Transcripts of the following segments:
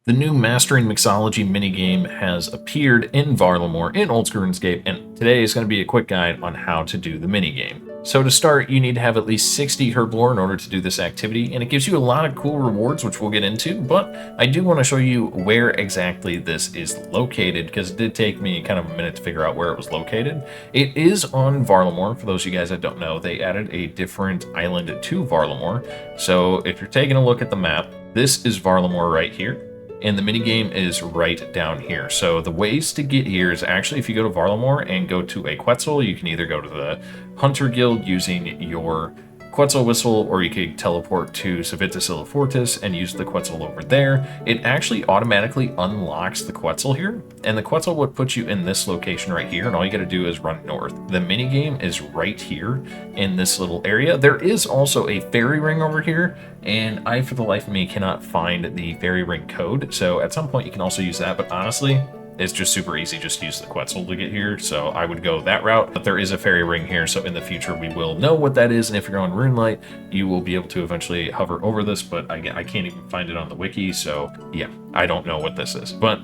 The new Mastering Mixology minigame has appeared in Varlamore in Old School Runescape, and today is going to be a quick guide on how to do the minigame. So to start, you need to have at least 60 Herblore in order to do this activity, and it gives you a lot of cool rewards, which we'll get into, but I do want to show you where exactly this is located, because it did take me kind of a minute to figure out where it was located. It is on Varlamore. For those of you guys that don't know, they added a different island to Varlamore. So if you're taking a look at the map, this is Varlamore right here. And the minigame is right down here. So the ways to get here is actually if you go to Varlamore and go to a Quetzal, you can either go to the Hunter Guild using your Quetzal whistle, or you could teleport to Civitas Fortis and use the Quetzal over there. It actually automatically unlocks the Quetzal here, and the Quetzal would put you in this location right here, and all you gotta do is run north. The minigame is right here in this little area. There is also a fairy ring over here, and I, for the life of me, cannot find the fairy ring code, so at some point you can also use that, but honestly, it's just super easy. Just use the Quetzal to get here, so I would go that route. But there is a fairy ring here, so in the future we will know what that is, and if you're on Runelight, you will be able to eventually hover over this, but I can't even find it on the wiki, so yeah, I don't know what this is. But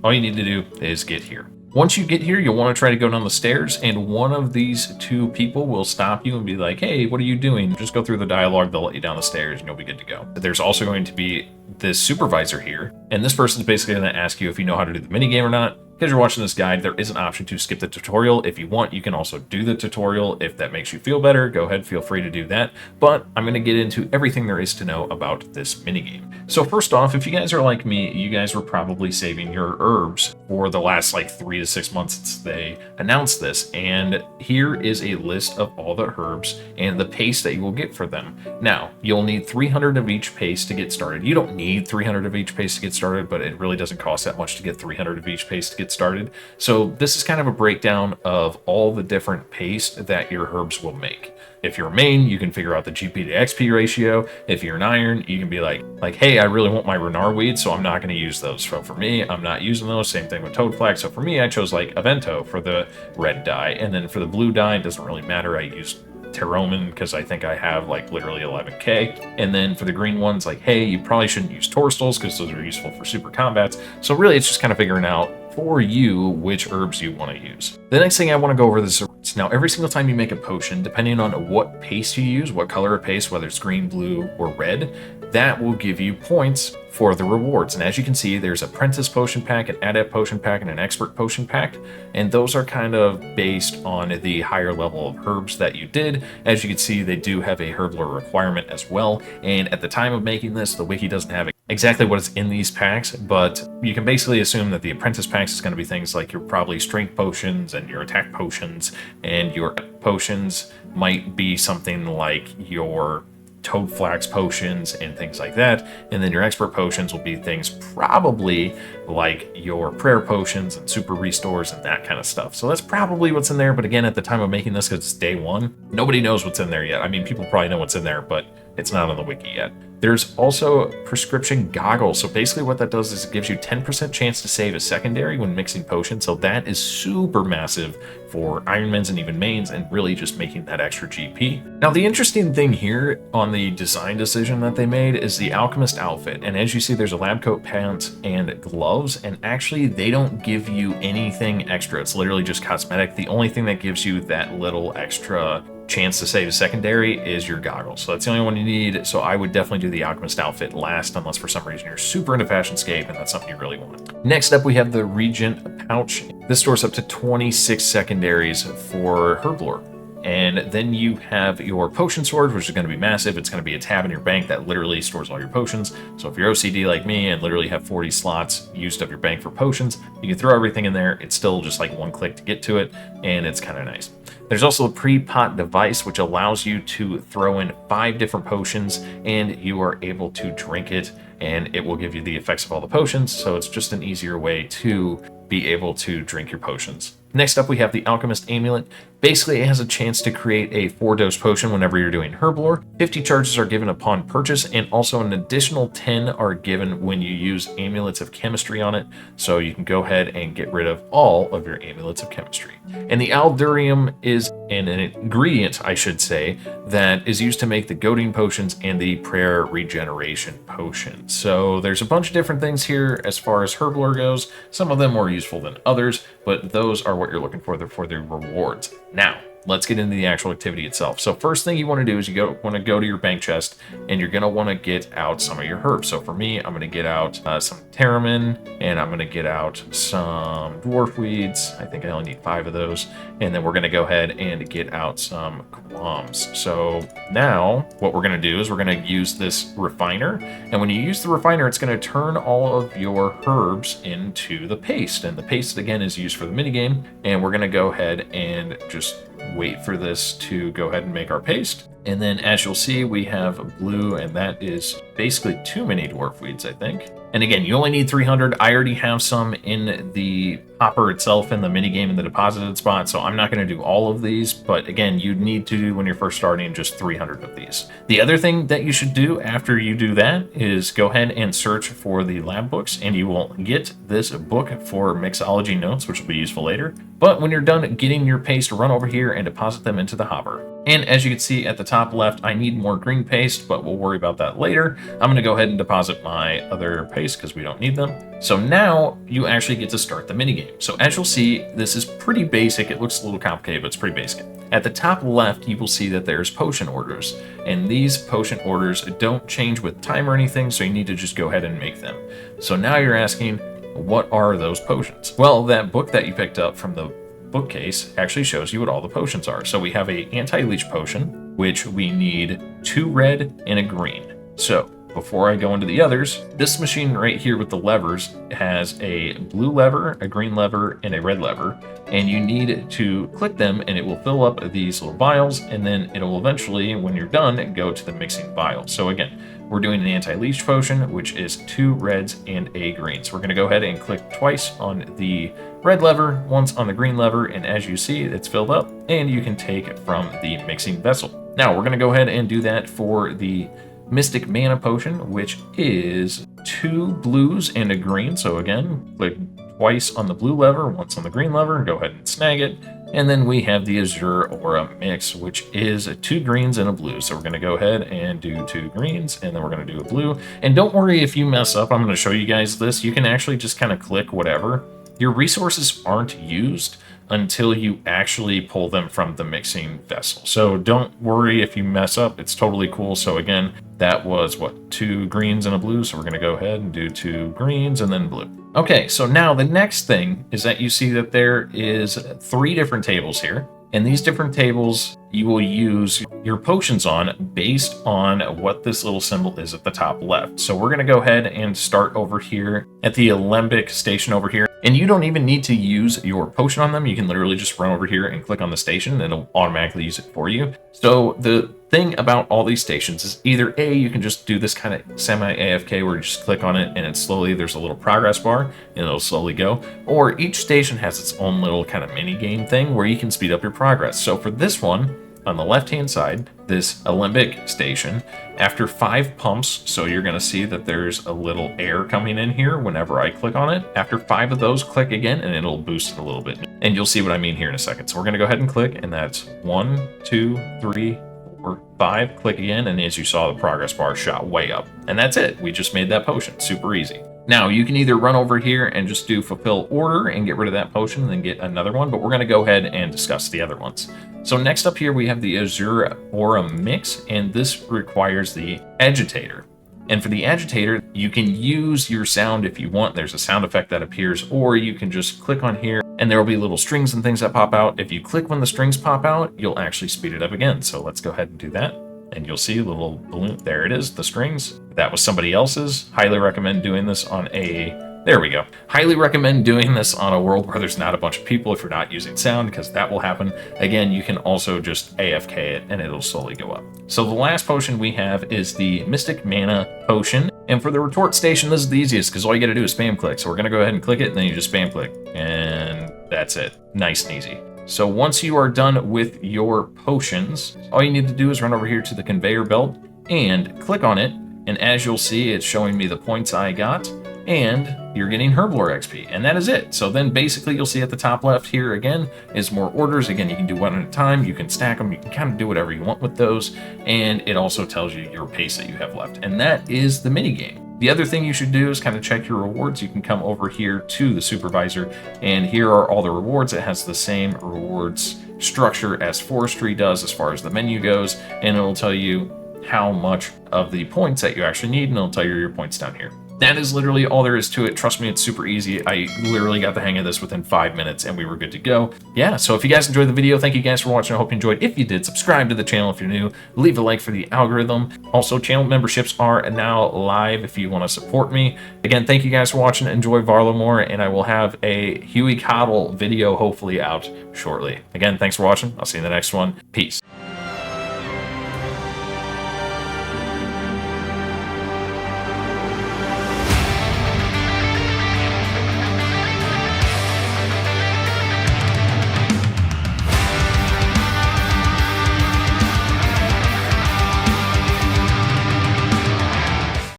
all you need to do is get here. Once you get here, you'll want to try to go down the stairs, and one of these two people will stop you and be like, hey, what are you doing? Just go through the dialogue, they'll let you down the stairs, and you'll be good to go. There's also going to be this supervisor here, and this person's basically going to ask you if you know how to do the minigame or not. Because you're watching this guide, there is an option to skip the tutorial. If you want, you can also do the tutorial. If that makes you feel better, go ahead, feel free to do that. But I'm going to get into everything there is to know about this minigame. So first off, if you guys are like me, you guys were probably saving your herbs for the last like 3 to 6 months since they announced this. And here is a list of all the herbs and the paste that you will get for them. Now, you'll need 300 of each paste to get started. You don't need 300 of each paste to get started, but it really doesn't cost that much to get 300 of each paste to get started. So this is kind of a breakdown of all the different paste that your herbs will make. If you're a main, you can figure out the GP to XP ratio. If you're an iron, you can be like, hey, I really want my Renar weed, so I'm not going to use those. So for me, I'm not using those. Same thing with Toad Flag. So for me, I chose like Avento for the red dye. And then for the blue dye, it doesn't really matter. I used Terroman because I think I have like literally 11k. And then for the green ones, like, hey, you probably shouldn't use Torstals because those are useful for super combats. So really, it's just kind of figuring out for you which herbs you want to use. The next thing I want to go over is now every single time you make a potion, depending on what paste you use, what color of paste, whether it's green, blue, or red, that will give you points for the rewards. And as you can see, there's Apprentice Potion Pack, an Adept Potion Pack, and an Expert Potion Pack. And those are kind of based on the higher level of herbs that you did. As you can see, they do have a Herblore requirement as well. And at the time of making this, the wiki doesn't have exactly what is in these packs, but you can basically assume that the Apprentice Packs is going to be things like your probably Strength Potions and your Attack Potions, and your Potions might be something like your Toad Flax potions and things like that. And then your expert potions will be things probably like your prayer potions and super restores and that kind of stuff. So that's probably what's in there. But again, at the time of making this, because it's day one, nobody knows what's in there yet. I mean, people probably know what's in there, but it's not on the wiki yet. There's also prescription goggles. So basically what that does is it gives you 10% chance to save a secondary when mixing potions. So that is super massive for Ironmans and even mains, and really just making that extra GP. Now, the interesting thing here on the design decision that they made is the Alchemist outfit. And as you see, there's a lab coat, pants, and gloves. And actually, they don't give you anything extra. It's literally just cosmetic. The only thing that gives you that little extra chance to save a secondary is your goggles. So that's the only one you need. So I would definitely do the Alchemist outfit last, unless for some reason you're super into Fashionscape and that's something you really want. Next up, we have the Regent pouch. This stores up to 26 secondaries for Herblore. And then you have your potion storage, which is going to be massive. It's going to be a tab in your bank that literally stores all your potions. So if you're OCD like me and literally have 40 slots used of your bank for potions, you can throw everything in there. It's still just like one click to get to it, and it's kind of nice. There's also a pre-pot device, which allows you to throw in 5 different potions, and you are able to drink it, and it will give you the effects of all the potions. So it's just an easier way to be able to drink your potions. Next up, we have the Alchemist Amulet. Basically, it has a chance to create a 4-dose potion whenever you're doing Herblore. 50 charges are given upon purchase, and also an additional 10 are given when you use Amulets of Chemistry on it. So you can go ahead and get rid of all of your Amulets of Chemistry. And the Aldurium is and an ingredient, I should say, that is used to make the goading potions and the prayer regeneration potion. So there's a bunch of different things here as far as Herblore goes. Some of them more useful than others, but those are what you're looking for the rewards. Now, let's get into the actual activity itself. So first thing you want to do is you want to go to your bank chest, and you're going to want to get out some of your herbs. So for me, I'm going to get out some pteromin, and I'm going to get out some dwarf weeds. I think I only need 5 of those. And then we're going to go ahead and get out some qualms. So now what we're going to do is we're going to use this refiner. And when you use the refiner, it's going to turn all of your herbs into the paste. And the paste, again, is used for the minigame. And we're going to go ahead and just wait for this to go ahead and make our paste. And then as you'll see, we have blue, and that is basically too many dwarf weeds, I think. And again, you only need 300. I already have some in the hopper itself in the minigame in the deposited spot, so I'm not going to do all of these. But again, you need to do, when you're first starting, just 300 of these. The other thing that you should do after you do that is go ahead and search for the lab books, and you will get this book for mixology notes, which will be useful later. But when you're done getting your paste, run over here and deposit them into the hopper. And as you can see at the top left, I need more green paste, but we'll worry about that later. I'm going to go ahead and deposit my other paste because we don't need them. So now you actually get to start the minigame. So as you'll see, this is pretty basic. It looks a little complicated, but it's pretty basic. At the top left, you will see that there's potion orders. And these potion orders don't change with time or anything, so you need to just go ahead and make them. So now you're asking, what are those potions? Well, that book that you picked up from the bookcase actually shows you what all the potions are. So we have a anti-leech potion, which we need 2 red and a green. So before I go into the others, this machine right here with the levers has a blue lever, a green lever, and a red lever. And you need to click them, and it will fill up these little vials, and then it'll eventually, when you're done, go to the mixing vial. So again, we're doing an anti-leech potion, which is 2 reds and a green. So we're going to go ahead and click twice on the red lever, once on the green lever, and as you see, it's filled up, and you can take it from the mixing vessel. Now, we're going to go ahead and do that for the Mystic Mana Potion, which is 2 blues and a green. So again, click twice on the blue lever, once on the green lever, and go ahead and snag it. And then we have the Azure Aura Mix, which is 2 greens and a blue. So we're going to go ahead and do 2 greens, and then we're going to do a blue. And don't worry if you mess up. I'm going to show you guys this. You can actually just kind of click whatever. Your resources aren't used until you actually pull them from the mixing vessel. So don't worry if you mess up. It's totally cool. So again, that was what, 2 greens and a blue. So we're going to go ahead and do 2 greens and then blue. Okay, so now the next thing is that you see that there is 3 different tables here. And these different tables you will use your potions on based on what this little symbol is at the top left. So we're going to go ahead and start over here at the Alembic station over here. And you don't even need to use your potion on them. You can literally just run over here and click on the station, and it'll automatically use it for you. So the thing about all these stations is either A, you can just do this kind of semi-AFK where you just click on it and it slowly, there's a little progress bar and it'll slowly go. Or each station has its own little kind of mini game thing where you can speed up your progress. So for this one, on the left-hand side, this Alembic station, after 5 pumps, so you're going to see that there's a little air coming in here whenever I click on it. After 5 of those, click again, and it'll boost it a little bit. And you'll see what I mean here in a second. So we're going to go ahead and click, and that's 1, 2, 3, 4, 5. Click again, and as you saw, the progress bar shot way up. And that's it. We just made that potion. Super easy. Now, you can either run over here and just do fulfill order and get rid of that potion and then get another one, but we're going to go ahead and discuss the other ones. So next up here, we have the Azure Aura Mix, and this requires the agitator. And for the agitator, you can use your sound if you want. There's a sound effect that appears, or you can just click on here and there will be little strings and things that pop out. If you click when the strings pop out, you'll actually speed it up again. So let's go ahead and do that. And you'll see a little balloon. There it is, the strings. That was somebody else's. Highly recommend doing this on there we go. Highly recommend doing this on a world where there's not a bunch of people if you're not using sound, because that will happen. Again, you can also just AFK it and it'll slowly go up. So the last potion we have is the Mystic Mana Potion. And for the retort station, this is the easiest because all you got to do is spam click. So we're going to go ahead and click it, and then you just spam click. And that's it. Nice and easy. So once you are done with your potions, all you need to do is run over here to the conveyor belt and click on it. And as you'll see, it's showing me the points I got. and you're getting Herblore XP, and that is it. So then basically you'll see at the top left here again is more orders. Again, you can do one at a time, you can stack them, you can kind of do whatever you want with those, and it also tells you your pace that you have left, and that is the mini game. The other thing you should do is kind of check your rewards. You can come over here to the supervisor, and here are all the rewards. It has the same rewards structure as forestry does as far as the menu goes, and it'll tell you how much of the points that you actually need, and it'll tell you your points down here. That is literally all there is to it. Trust me, it's super easy. I literally got the hang of this within 5 minutes and we were good to go. Yeah, so if you guys enjoyed the video, thank you guys for watching. I hope you enjoyed. If you did, subscribe to the channel if you're new. Leave a like for the algorithm. Also, channel memberships are now live if you want to support me. Again, thank you guys for watching. Enjoy Varlamore, and I will have a Huey Coddle video hopefully out shortly. Again, thanks for watching. I'll see you in the next one. Peace.